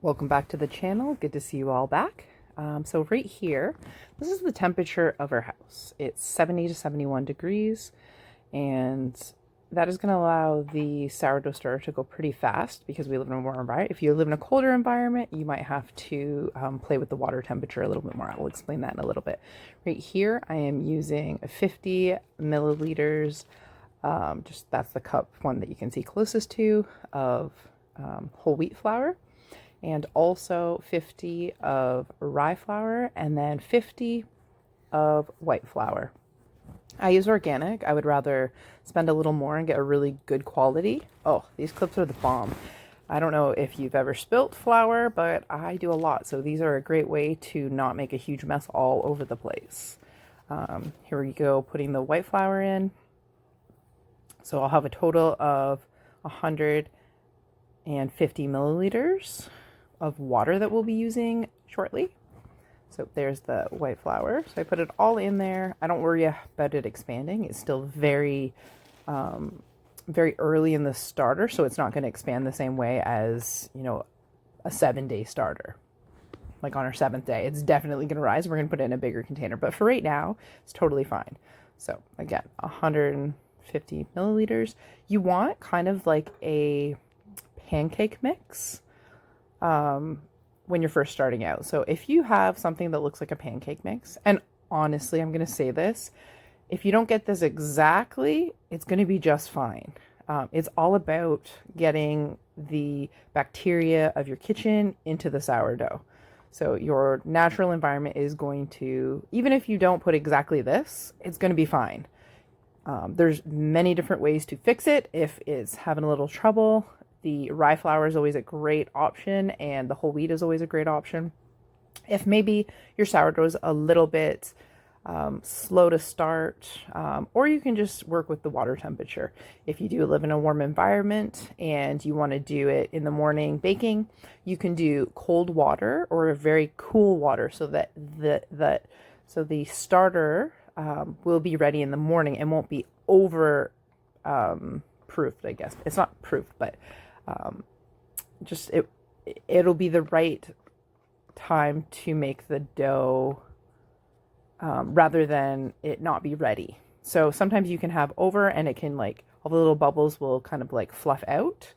Welcome back to the channel. Good to see you all back. So right here, this is the temperature of our house. It's 70 to 71 degrees, and that is going to allow the sourdough starter to go pretty fast because we live in a warm environment. If you live in a colder environment, you might have to play with the water temperature a little bit more. I'll explain that in a little bit. Right here, I am using 50 milliliters, just that's the cup one that you can see closest to, of whole wheat flour, and also 50 of rye flour, and then 50 of white flour. I use organic. I would rather spend a little more and get a really good quality. Oh, these clips are the bomb. I don't know if you've ever spilt flour, but I do a lot. So these are a great way to not make a huge mess all over the place. Here we go, putting the white flour in. So I'll have a total of 150 milliliters of water that we'll be using shortly. So there's the white flour. So I put it all in there. I don't worry about it expanding. It's still very early in the starter, so it's not going to expand the same way as, you know, a 7-day starter. Like on our 7th day, it's definitely going to rise. We're going to put it in a bigger container, but for right now, it's totally fine. So again, 150 milliliters. You want kind of like a pancake mix when you're first starting out. So if you have something that looks like a pancake mix, and honestly, I'm going to say this, if you don't get this exactly, it's going to be just fine. It's all about getting the bacteria of your kitchen into the sourdough. So your natural environment is going to, even if you don't put exactly this, it's going to be fine. There's many different ways to fix it if it's having a little trouble. The rye flour is always a great option, and the whole wheat is always a great option. If maybe your sourdough is a little bit slow to start, or you can just work with the water temperature. If you do live in a warm environment and you want to do it in the morning baking, you can do cold water or a very cool water so that the starter will be ready in the morning and won't be over proofed, I guess. It's not proofed, but it'll be the right time to make the dough rather than it not be ready. So sometimes you can have over and it can, like, all the little bubbles will kind of like fluff out.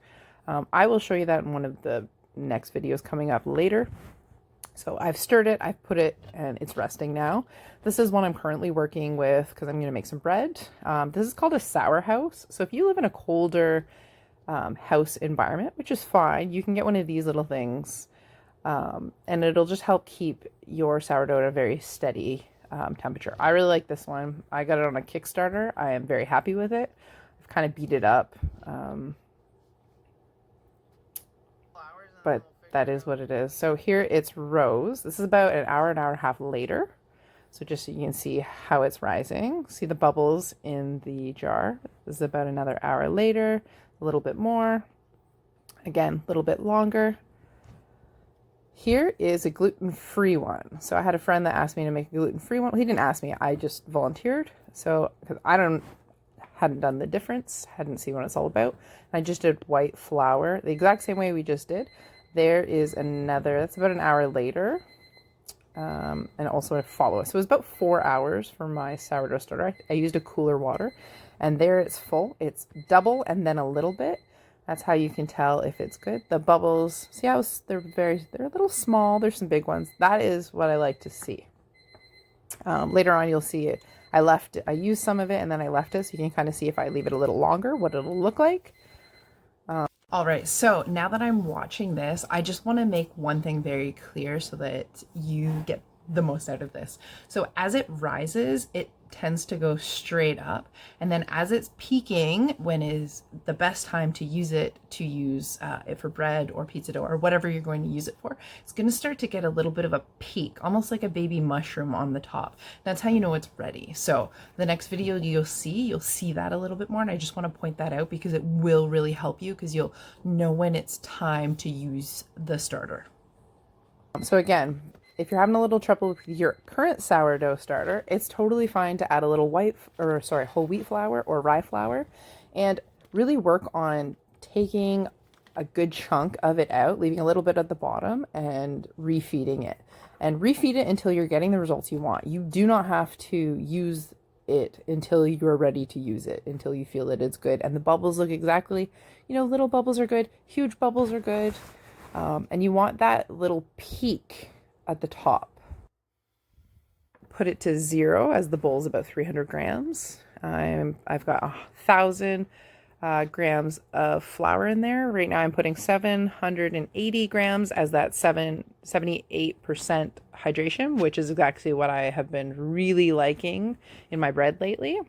I will show you that in one of the next videos coming up later. So I've stirred it, I've put it, and it's resting now. This is one I'm currently working with because I'm going to make some bread. This is called a sour house. So if you live in a colder house environment, which is fine, you can get one of these little things, and it'll just help keep your sourdough at a very steady temperature. I really like this one. I got it on a Kickstarter. I am very happy with it. I've kind of beat it up, but that is what it is. So here it's rose. This is about an hour and a half later. So just so you can see how it's rising. See the bubbles in the jar. This is about another hour later, a little bit more. Again, a little bit longer. Here is a gluten-free one. So I had a friend that asked me to make a gluten-free one. Well, he didn't ask me, I just volunteered. So, because hadn't done the difference, hadn't seen what it's all about. I just did white flour, the exact same way we just did. There is another, that's about an hour later. And also a follow-up. So it was about 4 hours for my sourdough starter. I used a cooler water, and there it's full. It's double and then a little bit. That's how you can tell if it's good. The bubbles, see how they're a little small. There's some big ones. That is what I like to see. Later on, you'll see it. I used some of it and then I left it, so you can kind of see if I leave it a little longer, what it'll look like. All right, so now that I'm watching this, I just want to make one thing very clear so that you get the most out of this. So as it rises, it tends to go straight up, and then as it's peaking, when is the best time to use it for bread or pizza dough or whatever you're going to use it for, it's going to start to get a little bit of a peak, almost like a baby mushroom on the top. That's how you know it's ready. So the next video you'll see that a little bit more, and I just want to point that out because it will really help you, because you'll know when it's time to use the starter. So again, if you're having a little trouble with your current sourdough starter, it's totally fine to add a little whole wheat flour or rye flour, and really work on taking a good chunk of it out, leaving a little bit at the bottom and refeeding it. And refeed it until you're getting the results you want. You do not have to use it until you're ready to use it, until you feel that it's good. And the bubbles look exactly, little bubbles are good, huge bubbles are good. And you want that little peak at the top. Put it to 0 as the bowl is about 300 grams. I've got 1,000 grams of flour in there. Right now I'm putting 780 grams as that 78% hydration, which is exactly what I have been really liking in my bread lately.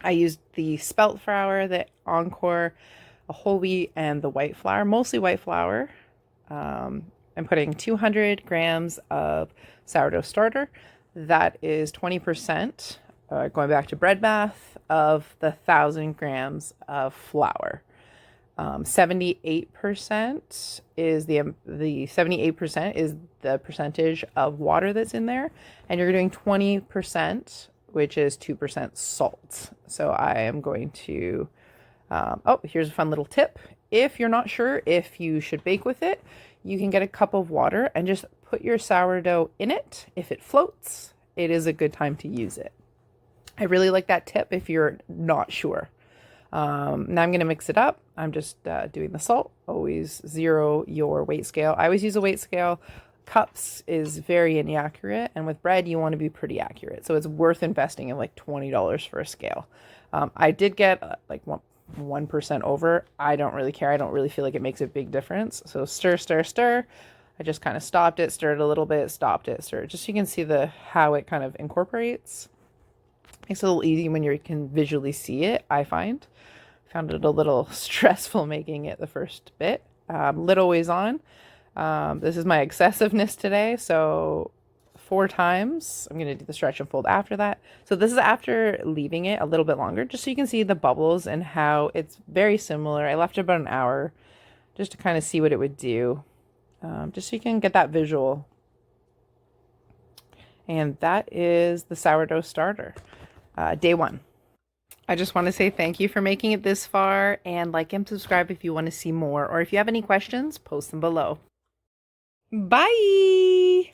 I used the spelt flour, the Encore, a whole wheat, and the white flour, mostly white flour. I'm putting 200 grams of sourdough starter. That is 20%, going back to bread math, of the 1,000 grams of flour. 78% is the 78% is the percentage of water that's in there, and you're doing 20%, which is 2% salt. So I am going to. Here's a fun little tip. If you're not sure if you should bake with it, you can get a cup of water and just put your sourdough in it. If it floats, it is a good time to use it. I really like that tip if you're not sure. Now I'm going to mix it up. I'm just doing the salt. Always 0 your weight scale. I always use a weight scale. Cups is very inaccurate, and with bread you want to be pretty accurate. So it's worth investing in like $20 for a scale. I did get like 1% over. I don't really care. I don't really feel like it makes a big difference. So stir, stir, stir. I just kind of stopped it, stirred a little bit, stopped it, stirred. Just so you can see how it kind of incorporates. Makes it a little easy when you can visually see it, I find. Found it a little stressful making it the first bit. Lid always on. This is my excessiveness today, so 4 times. I'm going to do the stretch and fold after that. So this is after leaving it a little bit longer, just so you can see the bubbles and how it's very similar. I left it about an hour just to kind of see what it would do, just so you can get that visual. And that is the sourdough starter, day 1. I just want to say thank you for making it this far, and like and subscribe if you want to see more, or if you have any questions, post them below. Bye!